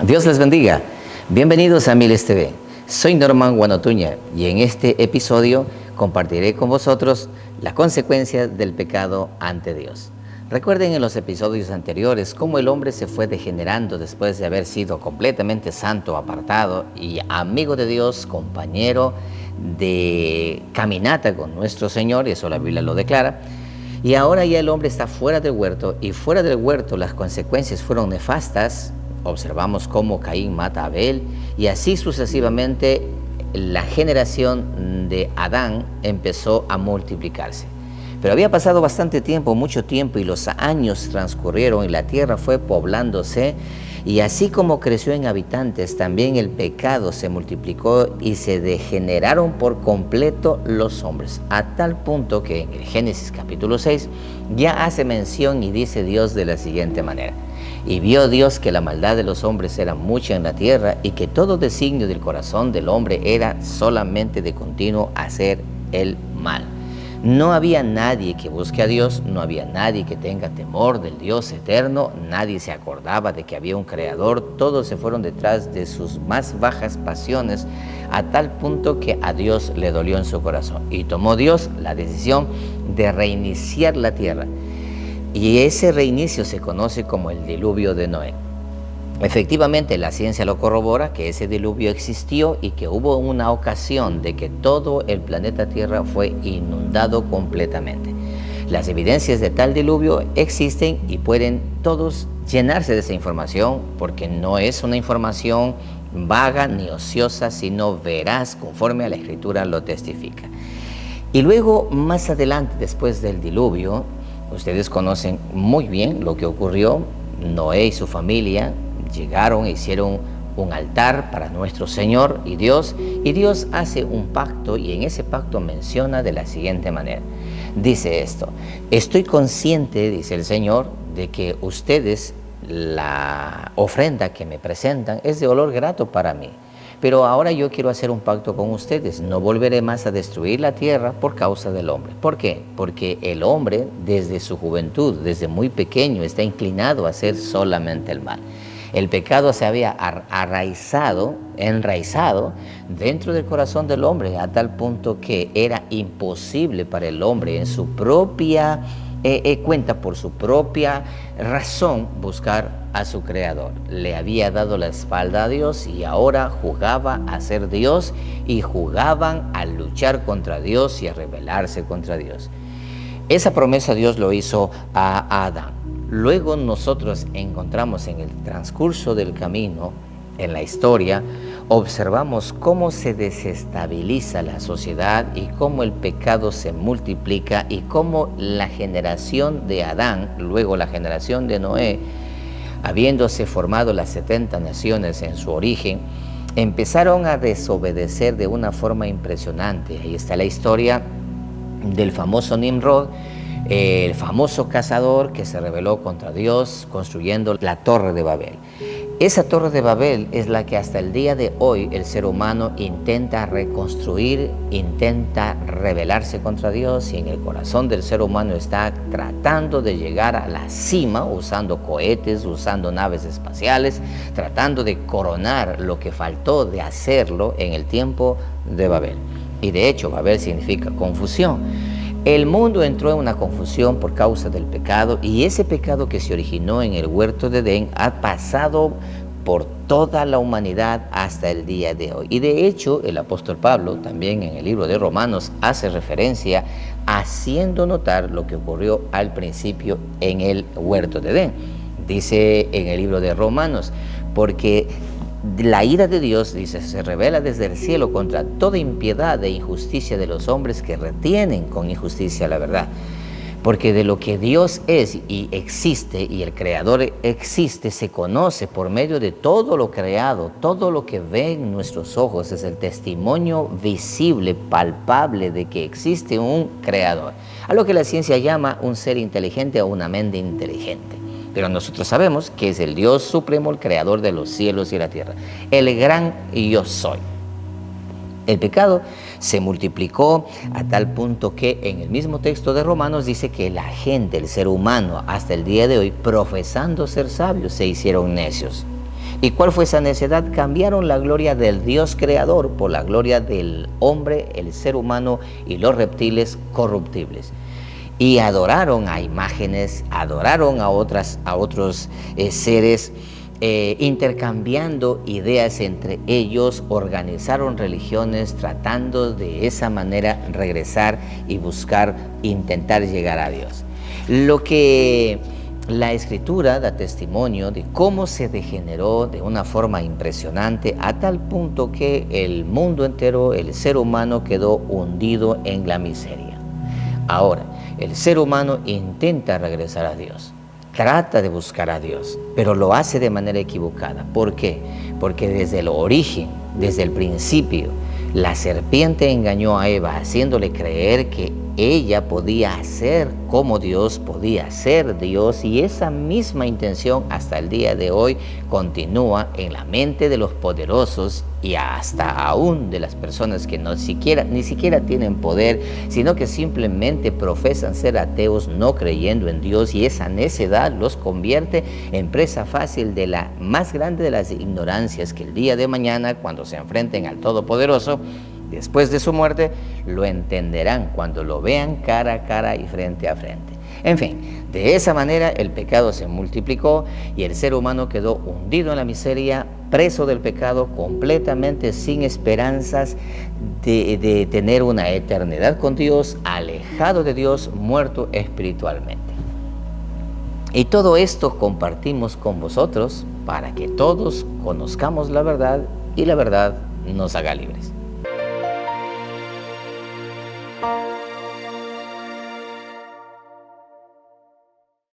Dios les bendiga. Bienvenidos a Miles TV. Soy Norman Guanotuña y en este episodio compartiré con vosotros las consecuencias del pecado ante Dios. Recuerden en los episodios anteriores cómo el hombre se fue degenerando después de haber sido completamente santo, apartado y amigo de Dios, compañero de caminata con nuestro Señor, y eso la Biblia lo declara. Y ahora ya el hombre está fuera del huerto, y fuera del huerto las consecuencias fueron nefastas. Observamos cómo Caín mata a Abel y así sucesivamente la generación de Adán empezó a multiplicarse. Pero había pasado bastante tiempo, mucho tiempo, y los años transcurrieron y la tierra fue poblándose, y así como creció en habitantes, también el pecado se multiplicó y se degeneraron por completo los hombres, a tal punto que en el Génesis capítulo 6 ya hace mención y dice Dios de la siguiente manera: y vio Dios que la maldad de los hombres era mucha en la tierra, y que todo designio del corazón del hombre era solamente de continuo hacer el mal. No había nadie que busque a Dios, no había nadie que tenga temor del Dios eterno, nadie se acordaba de que había un creador, todos se fueron detrás de sus más bajas pasiones, a tal punto que a Dios le dolió en su corazón. Y tomó Dios la decisión de reiniciar la tierra. Y ese reinicio se conoce como el diluvio de Noé. Efectivamente, la ciencia lo corrobora, que ese diluvio existió y que hubo una ocasión de que todo el planeta Tierra fue inundado completamente. Las evidencias de tal diluvio existen y pueden todos llenarse de esa información, porque no es una información vaga ni ociosa, sino veraz, conforme a la Escritura lo testifica. Y luego, más adelante, después del diluvio, ustedes conocen muy bien lo que ocurrió. Noé y su familia llegaron e hicieron un altar para nuestro Señor y Dios hace un pacto, y en ese pacto menciona de la siguiente manera. Dice esto: estoy consciente, dice el Señor, de que ustedes, la ofrenda que me presentan es de olor grato para mí. Pero ahora yo quiero hacer un pacto con ustedes. No volveré más a destruir la tierra por causa del hombre. ¿Por qué? Porque el hombre, desde su juventud, desde muy pequeño, está inclinado a hacer solamente el mal. El pecado se había enraizado dentro del corazón del hombre, a tal punto que era imposible para el hombre en su propia cuenta, por su propia razón, buscar a su creador. Le había dado la espalda a Dios y ahora jugaba a ser Dios, y jugaban a luchar contra Dios y a rebelarse contra Dios. Esa promesa Dios lo hizo a Adán. Luego nosotros encontramos en el transcurso del camino, en la historia, observamos cómo se desestabiliza la sociedad y cómo el pecado se multiplica, y cómo la generación de Adán, luego la generación de Noé, habiéndose formado las 70 naciones en su origen, empezaron a desobedecer de una forma impresionante. Ahí está la historia del famoso Nimrod, el famoso cazador que se rebeló contra Dios construyendo la Torre de Babel. Esa Torre de Babel es la que hasta el día de hoy el ser humano intenta reconstruir, intenta rebelarse contra Dios, y en el corazón del ser humano está tratando de llegar a la cima usando cohetes, usando naves espaciales, tratando de coronar lo que faltó de hacerlo en el tiempo de Babel. Y de hecho, Babel significa confusión. El mundo entró en una confusión por causa del pecado, y ese pecado que se originó en el huerto de Edén ha pasado por toda la humanidad hasta el día de hoy. Y de hecho, el apóstol Pablo también en el libro de Romanos hace referencia, haciendo notar lo que ocurrió al principio en el huerto de Edén. Dice en el libro de Romanos: porque la ira de Dios, dice, se revela desde el cielo contra toda impiedad e injusticia de los hombres que retienen con injusticia la verdad. Porque de lo que Dios es y existe, y el Creador existe, se conoce por medio de todo lo creado. Todo lo que ven nuestros ojos es el testimonio visible, palpable, de que existe un Creador, a lo que la ciencia llama un ser inteligente o una mente inteligente. Pero nosotros sabemos que es el Dios supremo, el creador de los cielos y la tierra, el gran yo soy. El pecado se multiplicó a tal punto que en el mismo texto de Romanos dice que la gente, el ser humano, hasta el día de hoy, profesando ser sabios, se hicieron necios. ¿Y cuál fue esa necedad? Cambiaron la gloria del Dios creador por la gloria del hombre, el ser humano y los reptiles corruptibles. Y adoraron a imágenes, adoraron a otros seres, intercambiando ideas entre ellos, organizaron religiones tratando de esa manera regresar y buscar, intentar llegar a Dios. Lo que la Escritura da testimonio de cómo se degeneró de una forma impresionante a tal punto que el mundo entero, el ser humano, quedó hundido en la miseria. Ahora, el ser humano intenta regresar a Dios, trata de buscar a Dios, pero lo hace de manera equivocada. ¿Por qué? Porque desde el origen, desde el principio, la serpiente engañó a Eva, haciéndole creer que ella podía ser como Dios, podía ser Dios, y esa misma intención hasta el día de hoy continúa en la mente de los poderosos y hasta aún de las personas que ni siquiera tienen poder, sino que simplemente profesan ser ateos, no creyendo en Dios, y esa necedad los convierte en presa fácil de la más grande de las ignorancias, que el día de mañana, cuando se enfrenten al Todopoderoso, después de su muerte, lo entenderán cuando lo vean cara a cara y frente a frente. En fin, de esa manera el pecado se multiplicó y el ser humano quedó hundido en la miseria, preso del pecado, completamente sin esperanzas de tener una eternidad con Dios, alejado de Dios, muerto espiritualmente. Y todo esto compartimos con vosotros para que todos conozcamos la verdad y la verdad nos haga libres.